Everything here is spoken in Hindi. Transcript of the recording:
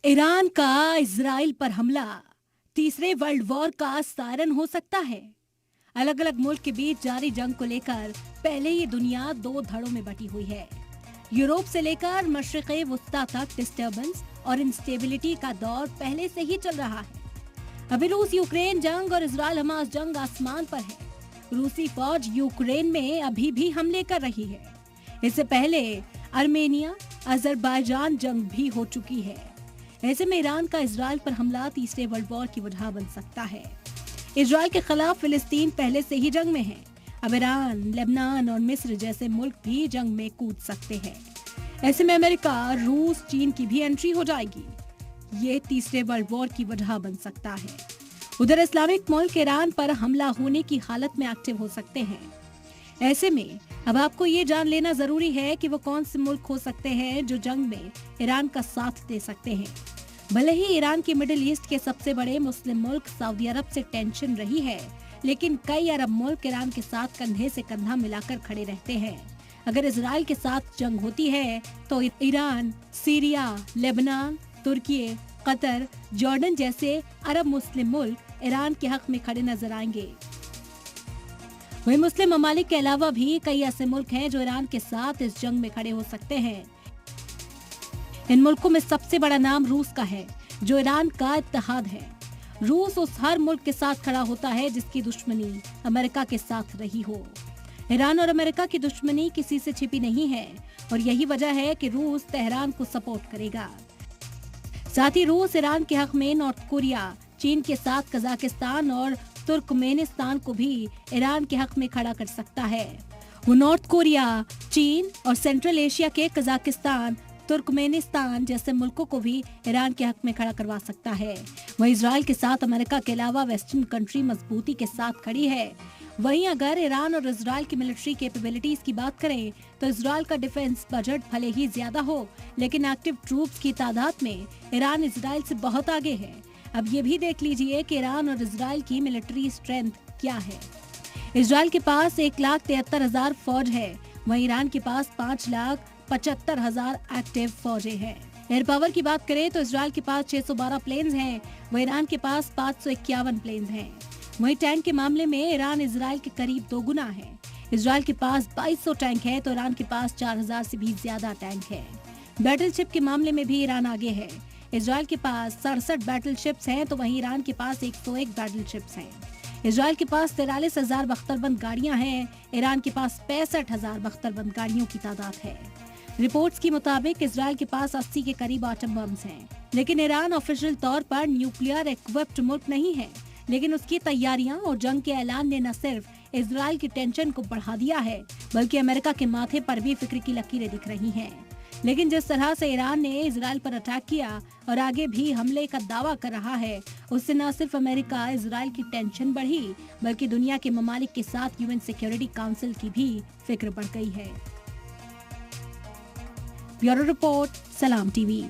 ईरान का इजराइल पर हमला तीसरे वर्ल्ड वॉर का सायरन हो सकता है। अलग अलग मुल्क के बीच जारी जंग को लेकर पहले ही दुनिया दो धड़ों में बटी हुई है। यूरोप से लेकर मशरिक़े वुस्ता तक डिस्टर्बेंस और इंस्टेबिलिटी का दौर पहले से ही चल रहा है। अभी रूस यूक्रेन जंग और इजराइल हमास जंग आसमान पर है। रूसी फौज यूक्रेन में अभी भी हमले कर रही है। इससे पहले आर्मेनिया अजरबैजान जंग भी हो चुकी है। ऐसे में ईरान का इजराइल पर हमला तीसरे वर्ल्ड वॉर की वजह बन सकता है। इजराइल के खिलाफ फिलिस्तीन पहले से ही जंग में है। अब ईरान, लेबनान और मिस्र जैसे मुल्क भी जंग में कूद सकते हैं। ऐसे में अमेरिका, रूस, चीन की भी एंट्री हो जाएगी। ये तीसरे वर्ल्ड वॉर की वजह बन सकता है। उधर इस्लामिक मुल्क ईरान पर हमला होने की हालत में एक्टिव हो सकते हैं। ऐसे में अब आपको ये जान लेना जरूरी है कि वो कौन से मुल्क हो सकते हैं जो जंग में ईरान का साथ दे सकते हैं। भले ही ईरान की मिडिल ईस्ट के सबसे बड़े मुस्लिम मुल्क सऊदी अरब से टेंशन रही है, लेकिन कई अरब मुल्क ईरान के साथ कंधे से कंधा मिलाकर खड़े रहते हैं। अगर इजराइल के साथ जंग होती है तो ईरान, सीरिया, लेबनान, तुर्की, कतर, जॉर्डन जैसे अरब मुस्लिम मुल्क ईरान के हक में खड़े नजर आएंगे। वही मुस्लिम ममालिक के अलावा भी कई ऐसे मुल्क हैं जो ईरान के साथ इस जंग में खड़े हो सकते हैं। इन मुल्कों में सबसे बड़ा नाम रूस का है, जो ईरान का इत्तेहाद है। रूस उस हर मुल्क के साथ खड़ा होता है जिसकी दुश्मनी अमेरिका के साथ रही हो। ईरान और अमेरिका की दुश्मनी किसी से छिपी नहीं है और यही वजह है कि रूस तेहरान को सपोर्ट करेगा। साथ ही रूस ईरान के हक में नॉर्थ कोरिया, चीन के साथ कजाकिस्तान और तुर्कमेनिस्तान को भी ईरान के हक में खड़ा कर सकता है। वो नॉर्थ कोरिया, चीन और सेंट्रल एशिया के कजाकिस्तान, तुर्कमेनिस्तान जैसे मुल्कों को भी ईरान के हक में खड़ा करवा सकता है। वहीं इजराइल के साथ अमेरिका के अलावा वेस्टर्न कंट्री मजबूती के साथ खड़ी है। वहीं अगर ईरान और इजराइल की मिलिट्री कैपेबिलिटीज की बात करें तो इजराइल का डिफेंस बजट भले ही ज्यादा हो, लेकिन एक्टिव ट्रूप्स की तादाद में ईरान इजराइल से बहुत आगे है। अब ये भी देख लीजिए कि ईरान और इजराइल की मिलिट्री स्ट्रेंथ क्या है। इजराइल के पास 1,73,000 फौज है, वहीं ईरान के पास 5,75,000 एक्टिव फौजें हैं। एयर पावर की बात करें तो इजराइल के पास 612 प्लेन्स हैं, वहीं ईरान के पास 551 प्लेन्स हैं। वहीं टैंक के मामले में ईरान इजराइल के करीब दोगुना है। इजराइल के पास 2200 टैंक है तो ईरान के पास 4000 से भी ज्यादा टैंक है। बैटलशिप के मामले में भी ईरान आगे है। इजराइल के पास 67 बैटलशिप्स हैं तो वहीं ईरान के पास 101 बैटलशिप्स हैं। इजराइल के पास 43,000 बख्तरबंद गाड़ियां हैं, ईरान के पास 65,000 बख्तरबंद गाड़ियों की तादाद है। रिपोर्ट्स के मुताबिक इजराइल के पास 80 के करीब एटम बम्स हैं, लेकिन ईरान ऑफिशियल तौर पर न्यूक्लियर इक्विप्ड मुल्क नहीं है। लेकिन उसकी तैयारियां और जंग के ऐलान ने न सिर्फ इजराइल की टेंशन को बढ़ा दिया है, बल्कि अमेरिका के माथे पर भी फिक्र की लकीरें दिख रही हैं। लेकिन जिस तरह से ईरान ने इजराइल पर अटैक किया और आगे भी हमले का दावा कर रहा है, उससे न सिर्फ अमेरिका इजराइल की टेंशन बढ़ी, बल्कि दुनिया के ममालिक के साथ यूएन सिक्योरिटी काउंसिल की भी फिक्र बढ़ गई है। ब्यूरो रिपोर्ट, सलाम टीवी।